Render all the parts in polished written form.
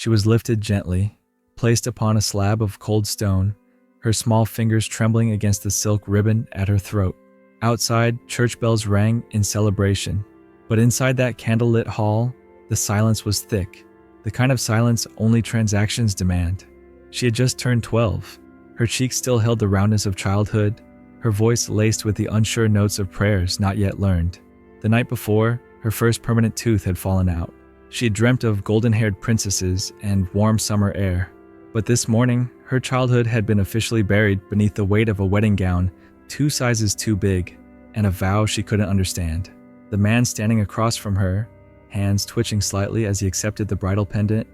She was lifted gently, placed upon a slab of cold stone, her small fingers trembling against the silk ribbon at her throat. Outside, church bells rang in celebration, but inside that candlelit hall, the silence was thick, the kind of silence only transactions demand. She had just turned 12. Her cheeks still held the roundness of childhood, her voice laced with the unsure notes of prayers not yet learned. The night before, her first permanent tooth had fallen out. She had dreamt of golden-haired princesses and warm summer air. But this morning, her childhood had been officially buried beneath the weight of a wedding gown 2 sizes too big, and a vow she couldn't understand. The man standing across from her, hands twitching slightly as he accepted the bridal pendant,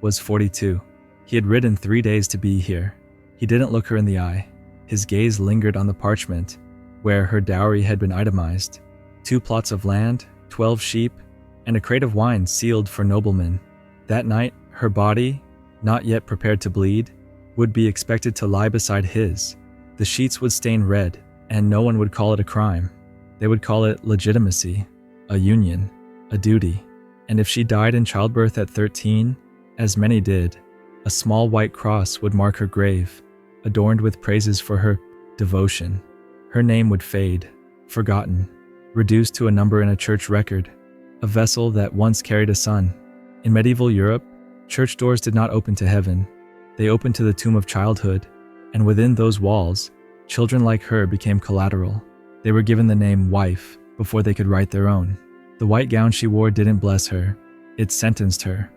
was 42. He had ridden 3 days to be here. He didn't look her in the eye. His gaze lingered on the parchment, where her dowry had been itemized. 2 plots of land, 12 sheep, and a crate of wine sealed for noblemen. That night, her body, not yet prepared to bleed, would be expected to lie beside his. The sheets would stain red, and no one would call it a crime. They would call it legitimacy, a union, a duty. And if she died in childbirth at 13, as many did, a small white cross would mark her grave, adorned with praises for her devotion. Her name would fade, forgotten, reduced to a number in a church record, a vessel that once carried a son. In medieval Europe, church doors did not open to heaven. They opened to the tomb of childhood, and within those walls, children like her became collateral. They were given the name wife before they could write their own. The white gown she wore didn't bless her, it sentenced her.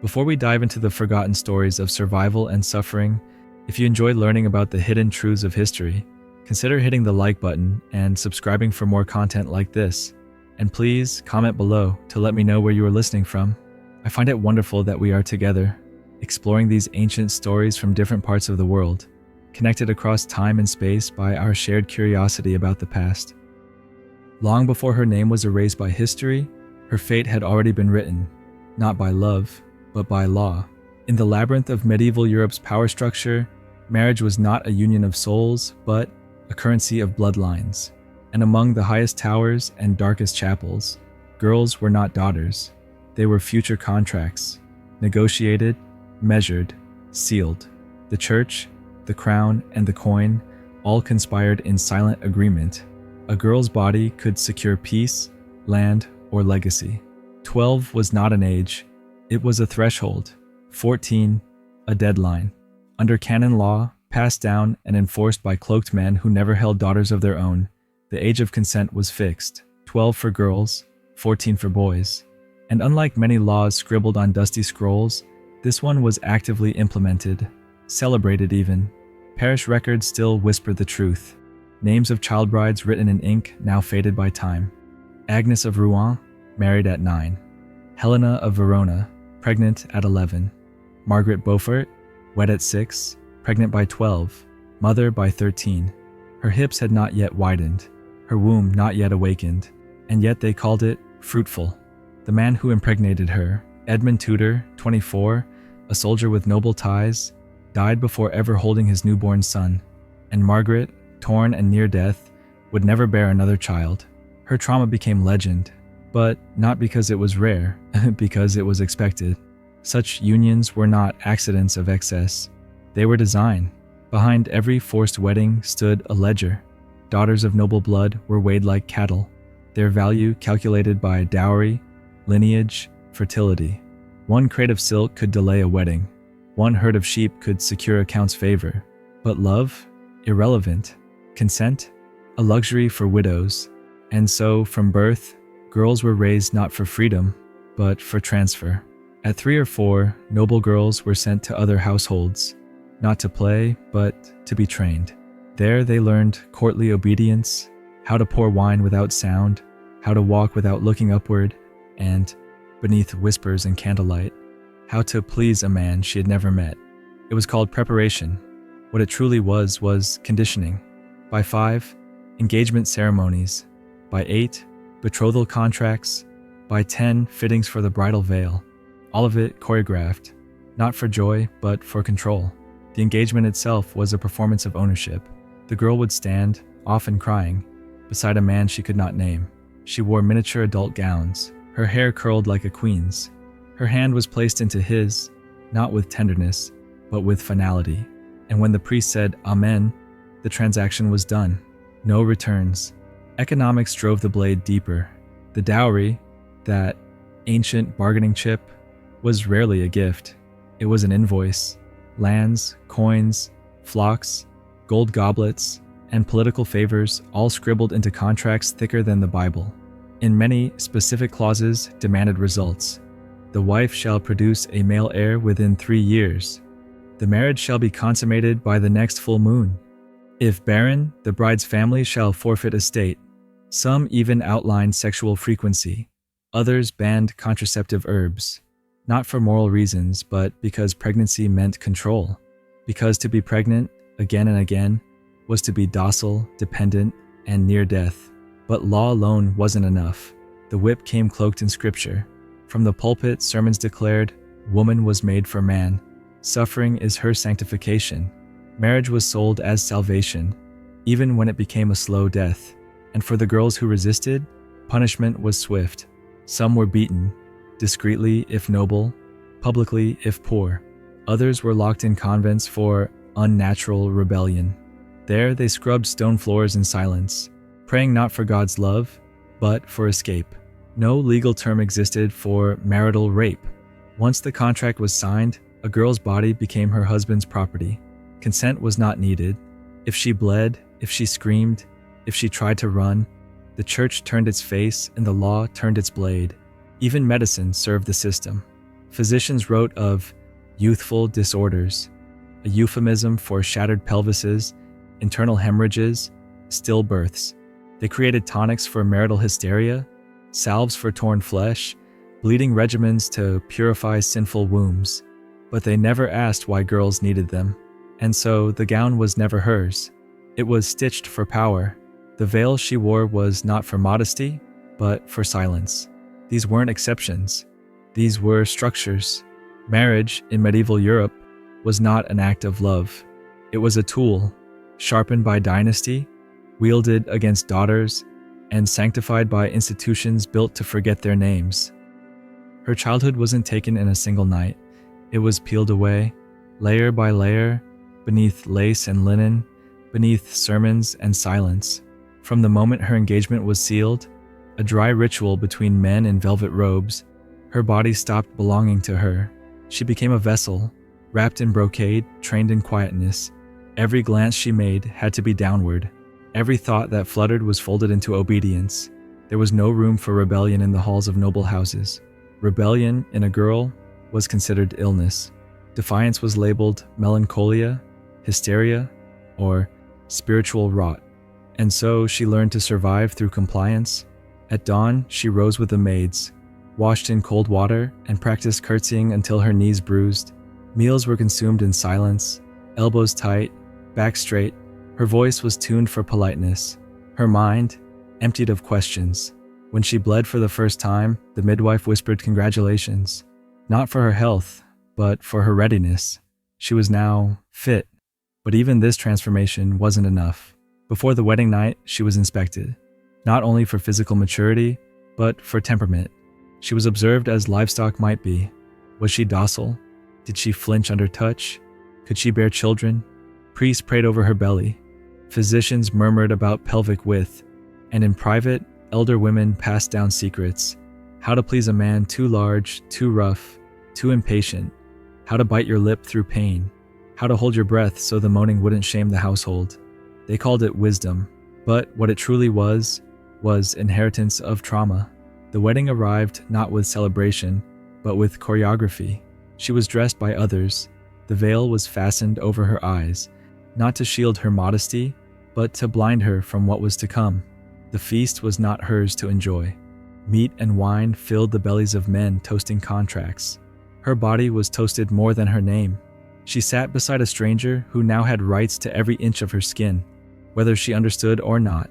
Before we dive into the forgotten stories of survival and suffering, if you enjoyed learning about the hidden truths of history, consider hitting the like button and subscribing for more content like this. And please comment below to let me know where you are listening from. I find it wonderful that we are together, exploring these ancient stories from different parts of the world, connected across time and space by our shared curiosity about the past. Long before her name was erased by history, her fate had already been written, not by love, but by law. In the labyrinth of medieval Europe's power structure, marriage was not a union of souls, but a currency of bloodlines. And among the highest towers and darkest chapels, girls were not daughters. They were future contracts, negotiated, measured, sealed. The church, the crown, and the coin all conspired in silent agreement. A girl's body could secure peace, land, or legacy. 12 was not an age, it was a threshold. 14, a deadline. Under canon law, passed down and enforced by cloaked men who never held daughters of their own, the age of consent was fixed, 12 for girls, 14 for boys. And unlike many laws scribbled on dusty scrolls, this one was actively implemented, celebrated even. Parish records still whisper the truth. Names of child brides written in ink now faded by time. Agnes of Rouen, married at 9. Helena of Verona, pregnant at 11. Margaret Beaufort, wed at 6, pregnant by 12, mother by 13. Her hips had not yet widened, her womb not yet awakened, and yet they called it fruitful. The man who impregnated her, Edmund Tudor, 24, a soldier with noble ties, died before ever holding his newborn son, and Margaret, torn and near death, would never bear another child. Her trauma became legend, but not because it was rare, because it was expected. Such unions were not accidents of excess. They were design. Behind every forced wedding stood a ledger. Daughters of noble blood were weighed like cattle, their value calculated by dowry, lineage, fertility. One crate of silk could delay a wedding. One herd of sheep could secure a count's favor. But love? Irrelevant. Consent? A luxury for widows. And so, from birth, girls were raised not for freedom, but for transfer. At 3 or 4, noble girls were sent to other households, not to play, but to be trained. There they learned courtly obedience, how to pour wine without sound, how to walk without looking upward, and, beneath whispers and candlelight, how to please a man she had never met. It was called preparation. What it truly was conditioning. By 5, engagement ceremonies. By 8, betrothal contracts. By 10, fittings for the bridal veil. All of it choreographed, not for joy, but for control. The engagement itself was a performance of ownership. The girl would stand, often crying, beside a man she could not name. She wore miniature adult gowns, her hair curled like a queen's. Her hand was placed into his, not with tenderness, but with finality. And when the priest said, "Amen," the transaction was done. No returns. Economics drove the blade deeper. The dowry, that ancient bargaining chip, was rarely a gift. It was an invoice. Lands, coins, flocks, gold goblets, and political favors all scribbled into contracts thicker than the Bible. In many, specific clauses demanded results. The wife shall produce a male heir within 3 years. The marriage shall be consummated by the next full moon. If barren, the bride's family shall forfeit estate. Some even outlined sexual frequency. Others banned contraceptive herbs. Not for moral reasons, but because pregnancy meant control. Because to be pregnant, again and again, was to be docile, dependent, and near death. But law alone wasn't enough. The whip came cloaked in scripture. From the pulpit, sermons declared, "Woman was made for man. Suffering is her sanctification." Marriage was sold as salvation, even when it became a slow death. And for the girls who resisted, punishment was swift. Some were beaten, discreetly if noble, publicly if poor. Others were locked in convents for unnatural rebellion. There they scrubbed stone floors in silence, praying not for God's love, but for escape. No legal term existed for marital rape. Once the contract was signed, a girl's body became her husband's property. Consent was not needed. If she bled, if she screamed, if she tried to run, the church turned its face and the law turned its blade. Even medicine served the system. Physicians wrote of youthful disorders, a euphemism for shattered pelvises, internal hemorrhages, stillbirths. They created tonics for marital hysteria, salves for torn flesh, bleeding regimens to purify sinful wombs. But they never asked why girls needed them. And so the gown was never hers. It was stitched for power. The veil she wore was not for modesty, but for silence. These weren't exceptions. These were structures. Marriage in medieval Europe was not an act of love. It was a tool, sharpened by dynasty, wielded against daughters, and sanctified by institutions built to forget their names. Her childhood wasn't taken in a single night. It was peeled away, layer by layer, beneath lace and linen, beneath sermons and silence. From the moment her engagement was sealed, a dry ritual between men in velvet robes, her body stopped belonging to her. She became a vessel, wrapped in brocade, trained in quietness. Every glance she made had to be downward. Every thought that fluttered was folded into obedience. There was no room for rebellion in the halls of noble houses. Rebellion in a girl was considered illness. Defiance was labeled melancholia, hysteria, or spiritual rot. And so she learned to survive through compliance. At dawn, she rose with the maids, washed in cold water, and practiced curtsying until her knees bruised. Meals were consumed in silence, elbows tight, back straight. Her voice was tuned for politeness. Her mind, emptied of questions. When she bled for the first time, the midwife whispered congratulations. Not for her health, but for her readiness. She was now fit. But even this transformation wasn't enough. Before the wedding night, she was inspected, not only for physical maturity, but for temperament. She was observed as livestock might be. Was she docile? Did she flinch under touch? Could she bear children? Priests prayed over her belly. Physicians murmured about pelvic width. And in private, elder women passed down secrets. How to please a man too large, too rough, too impatient. How to bite your lip through pain. How to hold your breath so the moaning wouldn't shame the household. They called it wisdom, but what it truly was inheritance of trauma. The wedding arrived not with celebration, but with choreography. She was dressed by others. The veil was fastened over her eyes, not to shield her modesty, but to blind her from what was to come. The feast was not hers to enjoy. Meat and wine filled the bellies of men toasting contracts. Her body was toasted more than her name. She sat beside a stranger who now had rights to every inch of her skin, whether she understood or not.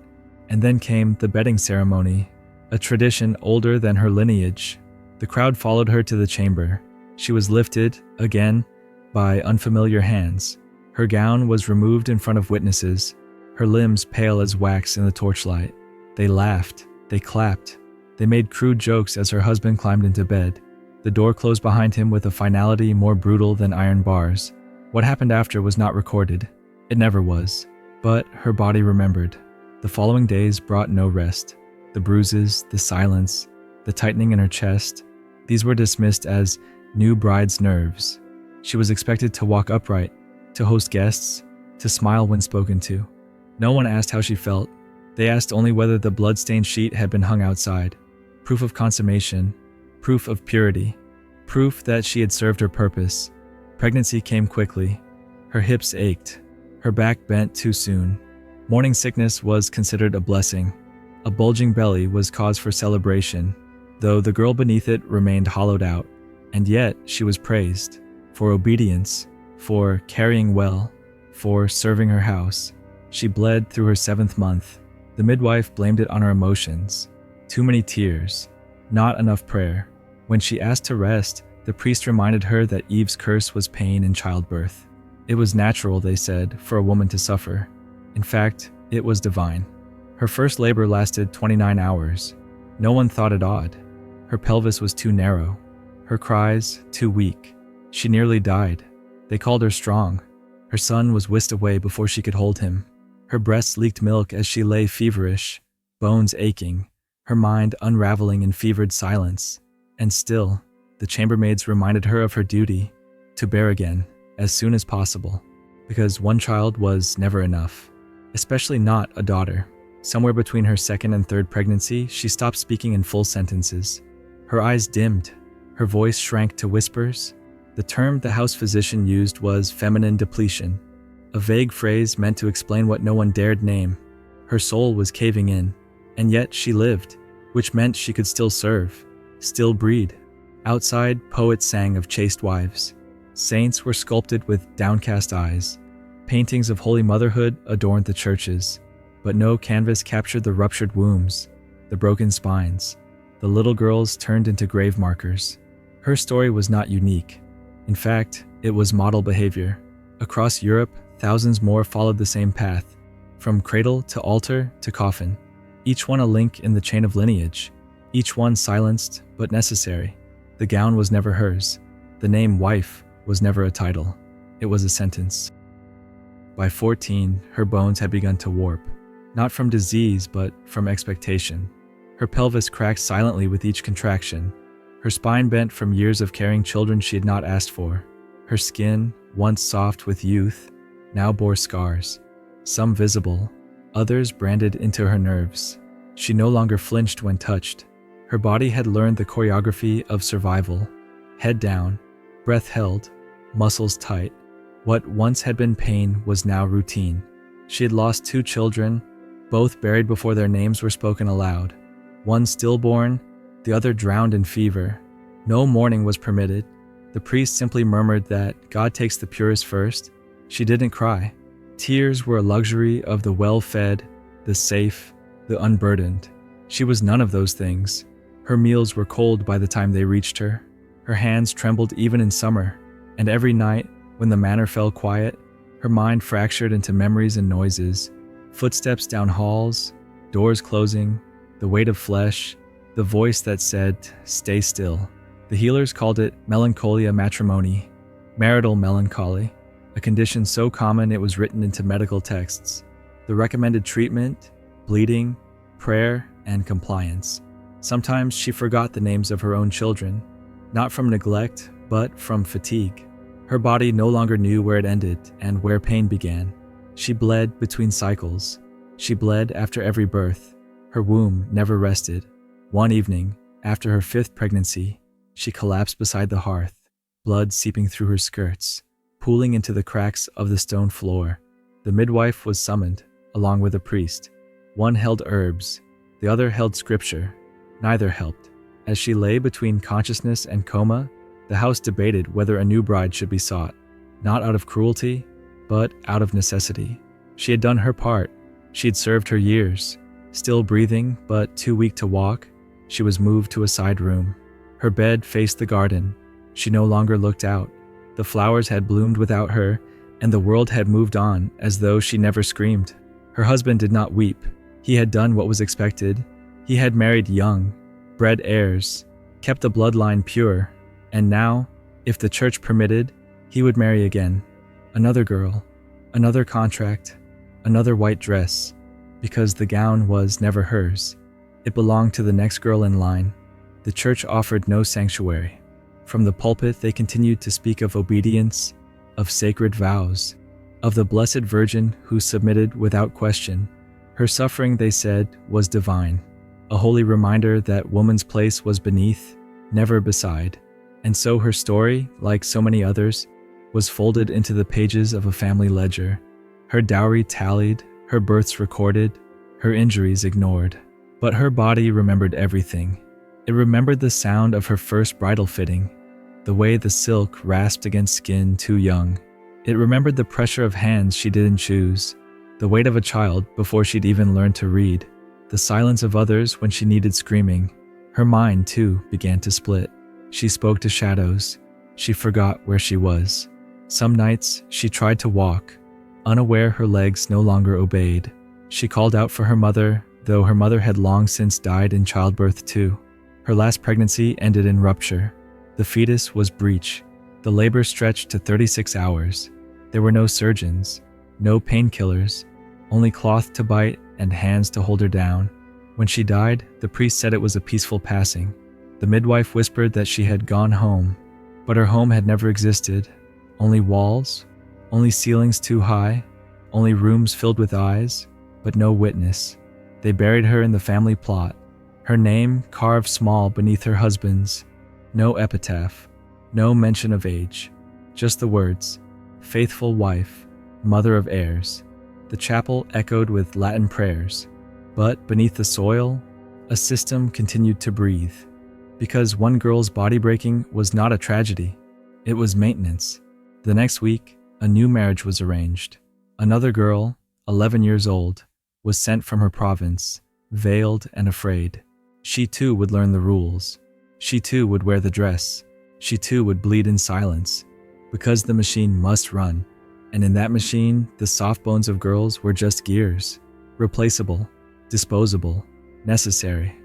And then came the bedding ceremony, a tradition older than her lineage. The crowd followed her to the chamber. She was lifted, again, by unfamiliar hands. Her gown was removed in front of witnesses, her limbs pale as wax in the torchlight. They laughed, they clapped, they made crude jokes as her husband climbed into bed. The door closed behind him with a finality more brutal than iron bars. What happened after was not recorded. It never was. But her body remembered. The following days brought no rest. The bruises, the silence, the tightening in her chest, these were dismissed as new bride's nerves. She was expected to walk upright, to host guests, to smile when spoken to. No one asked how she felt. They asked only whether the blood-stained sheet had been hung outside. Proof of consummation, proof of purity, proof that she had served her purpose. Pregnancy came quickly. Her hips ached. Her back bent too soon. Morning sickness was considered a blessing. A bulging belly was cause for celebration, though the girl beneath it remained hollowed out. And yet she was praised for obedience, for carrying well, for serving her house. She bled through her 7th month. The midwife blamed it on her emotions. Too many tears, not enough prayer. When she asked to rest, the priest reminded her that Eve's curse was pain in childbirth. It was natural, they said, for a woman to suffer. In fact, it was divine. Her first labor lasted 29 hours. No one thought it odd. Her pelvis was too narrow. Her cries too weak. She nearly died. They called her strong. Her son was whisked away before she could hold him. Her breasts leaked milk as she lay feverish, bones aching, her mind unraveling in fevered silence. And still, the chambermaids reminded her of her duty, to bear again, as soon as possible, because one child was never enough, especially not a daughter. Somewhere between her 2nd and 3rd pregnancy, she stopped speaking in full sentences. Her eyes dimmed. Her voice shrank to whispers. The term the house physician used was feminine depletion, a vague phrase meant to explain what no one dared name. Her soul was caving in, and yet she lived, which meant she could still serve, still breed. Outside, poets sang of chaste wives. Saints were sculpted with downcast eyes. Paintings of holy motherhood adorned the churches, but no canvas captured the ruptured wombs, the broken spines. The little girls turned into grave markers. Her story was not unique. In fact, it was model behavior. Across Europe, thousands more followed the same path, from cradle to altar to coffin, each one a link in the chain of lineage, each one silenced but necessary. The gown was never hers. The name wife was never a title. It was a sentence. By 14, her bones had begun to warp, not from disease but from expectation. Her pelvis cracked silently with each contraction. Her spine bent from years of carrying children she had not asked for. Her skin, once soft with youth, now bore scars, some visible, others branded into her nerves. She no longer flinched when touched. Her body had learned the choreography of survival. Head down, breath held, muscles tight. What once had been pain was now routine. She had lost 2 children, both buried before their names were spoken aloud. One stillborn, the other drowned in fever. No mourning was permitted. The priest simply murmured that God takes the purest first. She didn't cry. Tears were a luxury of the well-fed, the safe, the unburdened. She was none of those things. Her meals were cold by the time they reached her. Her hands trembled even in summer, and every night, when the manor fell quiet, her mind fractured into memories and noises. Footsteps down halls, doors closing, the weight of flesh, the voice that said, "Stay still." The healers called it melancholia matrimony, marital melancholy, a condition so common it was written into medical texts. The recommended treatment, bleeding, prayer, and compliance. Sometimes she forgot the names of her own children, not from neglect, but from fatigue. Her body no longer knew where it ended and where pain began. She bled between cycles. She bled after every birth. Her womb never rested. One evening, after her 5th pregnancy, she collapsed beside the hearth, blood seeping through her skirts, pooling into the cracks of the stone floor. The midwife was summoned, along with a priest. One held herbs, the other held scripture. Neither helped. As she lay between consciousness and coma, the house debated whether a new bride should be sought, not out of cruelty, but out of necessity. She had done her part. She had served her years. Still breathing, but too weak to walk, she was moved to a side room. Her bed faced the garden. She no longer looked out. The flowers had bloomed without her, and the world had moved on as though she never screamed. Her husband did not weep. He had done what was expected. He had married young, bred heirs, kept the bloodline pure. And now, if the church permitted, he would marry again. Another girl, another contract, another white dress, because the gown was never hers. It belonged to the next girl in line. The church offered no sanctuary. From the pulpit they continued to speak of obedience, of sacred vows, of the Blessed Virgin who submitted without question. Her suffering, they said, was divine, a holy reminder that woman's place was beneath, never beside. And so her story, like so many others, was folded into the pages of a family ledger. Her dowry tallied, her births recorded, her injuries ignored. But her body remembered everything. It remembered the sound of her first bridal fitting, the way the silk rasped against skin too young. It remembered the pressure of hands she didn't choose, the weight of a child before she'd even learned to read, the silence of others when she needed screaming. Her mind, too, began to split. She spoke to shadows. She forgot where she was. Some nights, she tried to walk. Unaware her legs no longer obeyed. She called out for her mother, though her mother had long since died in childbirth too. Her last pregnancy ended in rupture. The fetus was breech. The labor stretched to 36 hours. There were no surgeons, no painkillers, only cloth to bite and hands to hold her down. When she died, the priest said it was a peaceful passing. The midwife whispered that she had gone home, but her home had never existed. Only walls, only ceilings too high, only rooms filled with eyes, but no witness. They buried her in the family plot, her name carved small beneath her husband's. No epitaph, no mention of age, just the words, faithful wife, mother of heirs. The chapel echoed with Latin prayers, but beneath the soil, a system continued to breathe. Because one girl's body breaking was not a tragedy, it was maintenance. The next week, a new marriage was arranged. Another girl, 11 years old, was sent from her province, veiled and afraid. She too would learn the rules. She too would wear the dress. She too would bleed in silence, because the machine must run. And in that machine, the soft bones of girls were just gears, replaceable, disposable, necessary.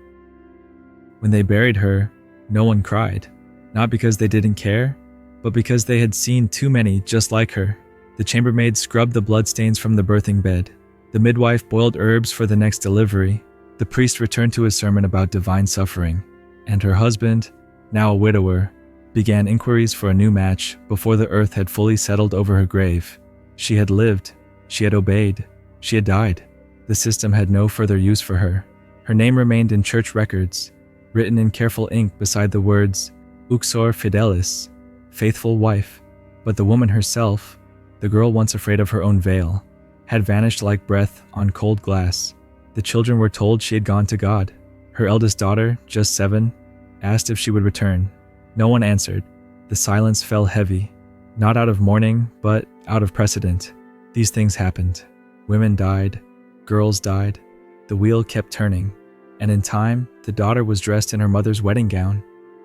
When they buried her, no one cried, not because they didn't care, but because they had seen too many just like her. The chambermaid scrubbed the bloodstains from the birthing bed. The midwife boiled herbs for the next delivery. The priest returned to his sermon about divine suffering. And her husband, now a widower, began inquiries for a new match before the earth had fully settled over her grave. She had lived. She had obeyed. She had died. The system had no further use for her. Her name remained in church records, written in careful ink beside the words, Uxor Fidelis, faithful wife. But the woman herself, the girl once afraid of her own veil, had vanished like breath on cold glass. The children were told she had gone to God. Her eldest daughter, just 7, asked if she would return. No one answered. The silence fell heavy, not out of mourning, but out of precedent. These things happened. Women died. Girls died. The wheel kept turning. And in time, the daughter was dressed in her mother's wedding gown.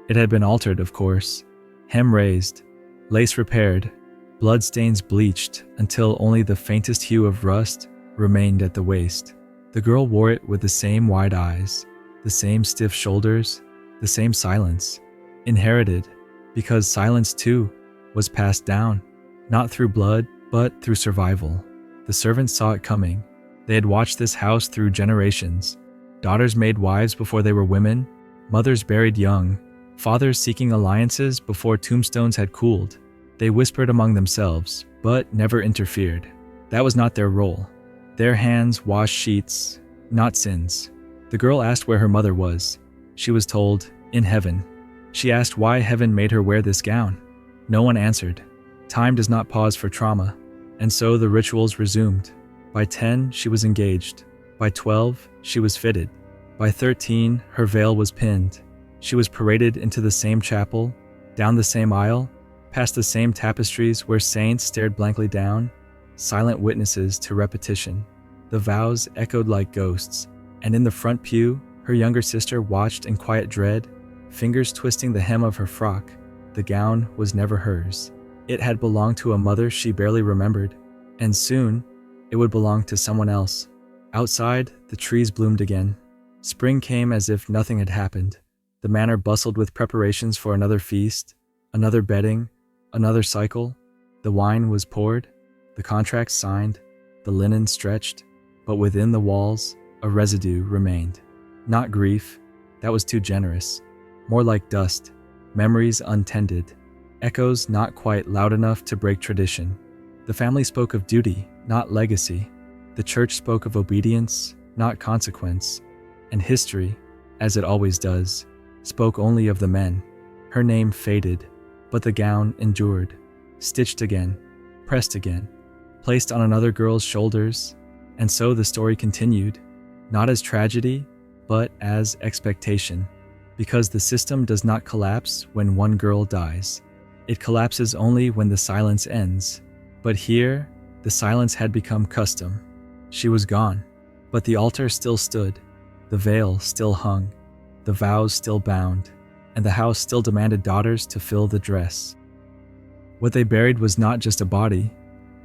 It had been altered, of course. Hem raised, lace repaired, bloodstains bleached until only the faintest hue of rust remained at the waist. The girl wore it with the same wide eyes, the same stiff shoulders, the same silence. Inherited, because silence too was passed down, not through blood, but through survival. The servants saw it coming. They had watched this house through generations. Daughters made wives before they were women, mothers buried young, fathers seeking alliances before tombstones had cooled. They whispered among themselves, but never interfered. That was not their role. Their hands washed sheets, not sins. The girl asked where her mother was. She was told, in heaven. She asked why heaven made her wear this gown. No one answered. Time does not pause for trauma. And so the rituals resumed. By 10, she was engaged. By 12, she was fitted. By 13, her veil was pinned. She was paraded into the same chapel, down the same aisle, past the same tapestries where saints stared blankly down, silent witnesses to repetition. The vows echoed like ghosts, and in the front pew, her younger sister watched in quiet dread, fingers twisting the hem of her frock. The gown was never hers. It had belonged to a mother she barely remembered, and soon it would belong to someone else. Outside, the trees bloomed again. Spring came as if nothing had happened. The manor bustled with preparations for another feast. Another bedding, another cycle. The wine was poured, the contracts signed, the linen stretched, but within the walls, a residue remained. Not grief, that was too generous. More like dust, memories untended, echoes not quite loud enough to break tradition. The family spoke of duty, not legacy. The church spoke of obedience, not consequence. And history, as it always does, spoke only of the men. Her name faded, but the gown endured, stitched again, pressed again, placed on another girl's shoulders. And so the story continued, not as tragedy, but as expectation. Because the system does not collapse when one girl dies. It collapses only when the silence ends. But here, the silence had become custom. She was gone, but the altar still stood, the veil still hung, the vows still bound, and the house still demanded daughters to fill the dress. What they buried was not just a body,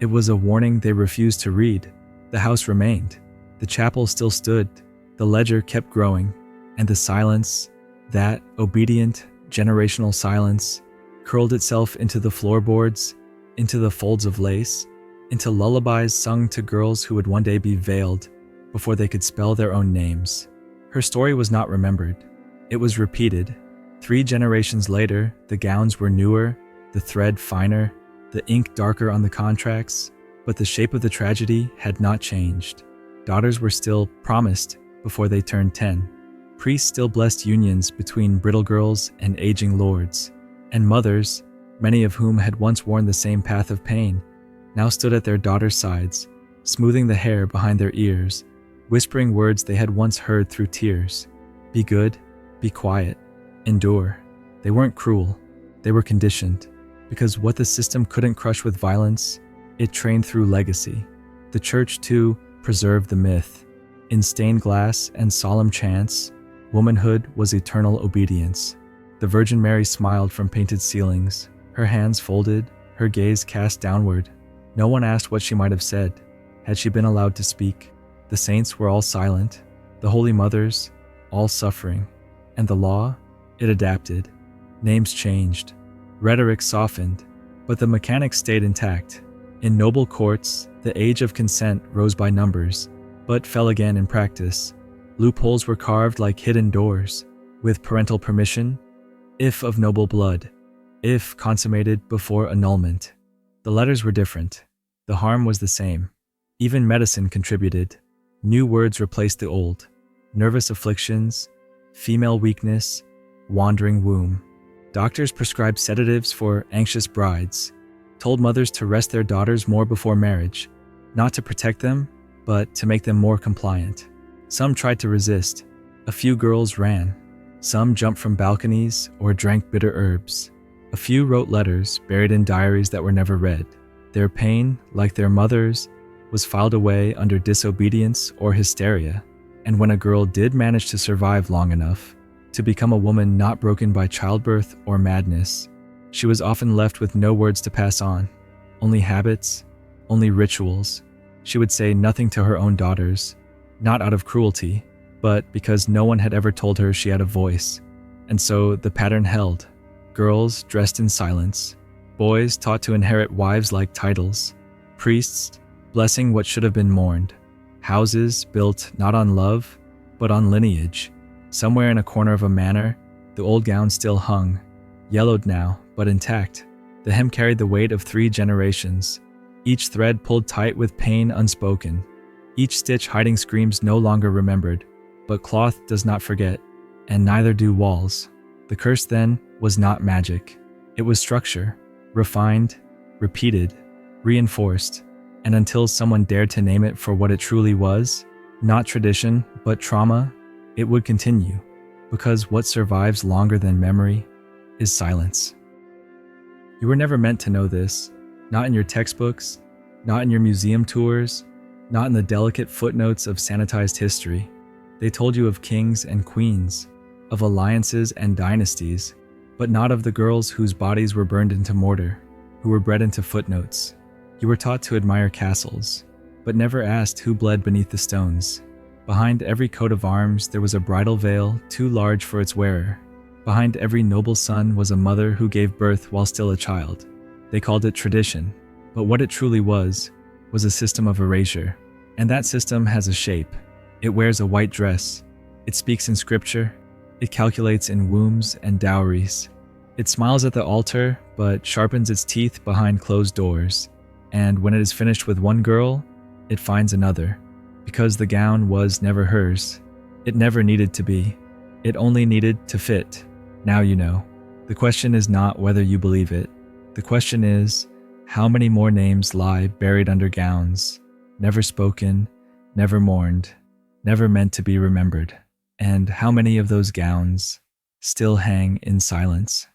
it was a warning they refused to read. The house remained, the chapel still stood, the ledger kept growing, and the silence, that obedient, generational silence, curled itself into the floorboards, into the folds of lace, into lullabies sung to girls who would one day be veiled before they could spell their own names. Her story was not remembered. It was repeated. 3 generations later, the gowns were newer, the thread finer, the ink darker on the contracts, but the shape of the tragedy had not changed. Daughters were still promised before they turned 10. Priests still blessed unions between brittle girls and aging lords. And mothers, many of whom had once worn the same path of pain, now stood at their daughters' sides, smoothing the hair behind their ears, whispering words they had once heard through tears. Be good, be quiet, endure. They weren't cruel, they were conditioned, because what the system couldn't crush with violence, it trained through legacy. The church, too, preserved the myth. In stained glass and solemn chants, womanhood was eternal obedience. The Virgin Mary smiled from painted ceilings, her hands folded, her gaze cast downward. No one asked what she might have said, had she been allowed to speak. The saints were all silent, the holy mothers, all suffering. And the law, it adapted. Names changed, rhetoric softened, but the mechanics stayed intact. In noble courts, the age of consent rose by numbers, but fell again in practice. Loopholes were carved like hidden doors, with parental permission, if of noble blood, if consummated before annulment. The letters were different. The harm was the same. Even medicine contributed. New words replaced the old. Nervous afflictions, female weakness, wandering womb. Doctors prescribed sedatives for anxious brides, told mothers to rest their daughters more before marriage, not to protect them, but to make them more compliant. Some tried to resist. A few girls ran. Some jumped from balconies or drank bitter herbs. A few wrote letters buried in diaries that were never read. Their pain, like their mothers, was filed away under disobedience or hysteria. And when a girl did manage to survive long enough to become a woman not broken by childbirth or madness, she was often left with no words to pass on, only habits, only rituals. She would say nothing to her own daughters, not out of cruelty, but because no one had ever told her she had a voice. And so the pattern held. Girls dressed in silence, boys taught to inherit wives like titles, priests blessing what should have been mourned, houses built not on love, but on lineage. Somewhere in a corner of a manor, the old gown still hung, yellowed now, but intact. The hem carried the weight of 3 generations, each thread pulled tight with pain unspoken, each stitch hiding screams no longer remembered. But cloth does not forget, and neither do walls. The curse then was not magic. It was structure, refined, repeated, reinforced, and until someone dared to name it for what it truly was, not tradition, but trauma, it would continue, because what survives longer than memory is silence. You were never meant to know this, not in your textbooks, not in your museum tours, not in the delicate footnotes of sanitized history. They told you of kings and queens, of alliances and dynasties, but not of the girls whose bodies were burned into mortar, who were bred into footnotes. You were taught to admire castles, but never asked who bled beneath the stones. Behind every coat of arms there was a bridal veil too large for its wearer, Behind every noble son was a mother who gave birth while still a child. They called it tradition, but what it truly was a system of erasure. And that system has a shape. It wears a white dress. It speaks in scripture. It calculates in wombs and dowries. It smiles at the altar, but sharpens its teeth behind closed doors. And when it is finished with one girl, it finds another. Because the gown was never hers. It never needed to be. It only needed to fit. Now you know. The question is not whether you believe it. The question is, how many more names lie buried under gowns, never spoken, never mourned, never meant to be remembered, and how many of those gowns still hang in silence?